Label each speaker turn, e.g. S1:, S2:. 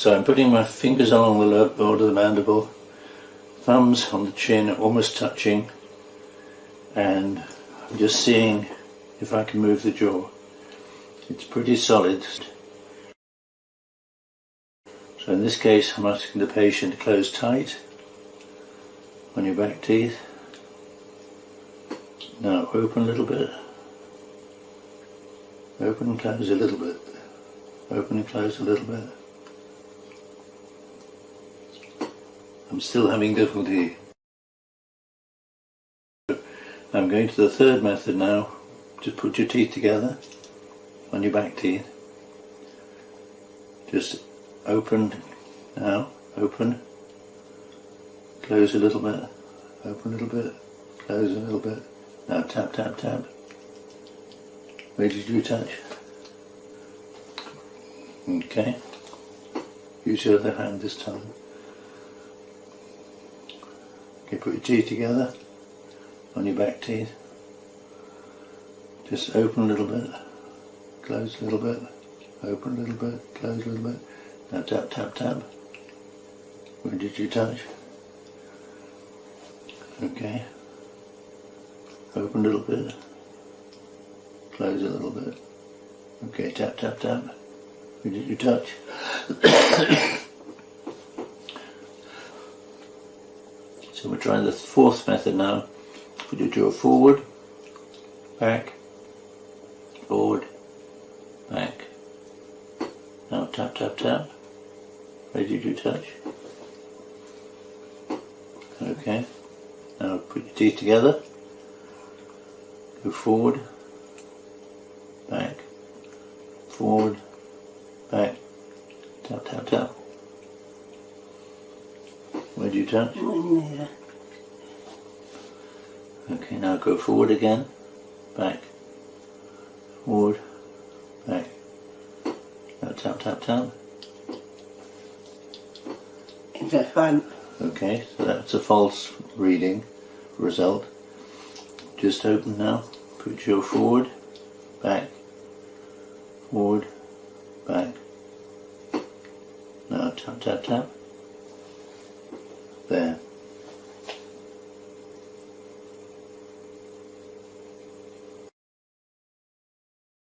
S1: So I'm putting my fingers along the lower border of the mandible, thumbs on the chin, almost touching, and I'm just seeing if I can move the jaw. It's pretty solid. So in this case, I'm asking the patient to close tight on your back teeth. Now open a little bit. Open and close a little bit. Open and close a little bit. I'm still having difficulty. I'm going to the third method now. Just put your teeth together on your back teeth. Just open now. Open. Close a little bit. Open a little bit. Close a little bit. Now tap, tap, tap. Where did you touch? Okay. Use your other hand this time. Okay, put your teeth together on your back teeth. Just open a little bit. Close a little bit. Open a little bit. Close a little bit. Now tap, tap, tap. Where did you touch? Okay. Open a little bit. Close a little bit. Okay, tap, tap, tap. Where did you touch? So we're trying the fourth method now. Put your jaw forward, back, forward, back. Now tap, tap, tap. Where did you touch? Okay. Now put your teeth together. Go forward, back, forward, back, tap, tap, tap. Where do you touch?
S2: There.
S1: Okay, now go forward again, back, forward, back. Now tap, tap, tap.
S2: In the front.
S1: Okay, so that's a false reading result. Just open now. Put your forward, back, forward, back. Now tap, tap, tap. There.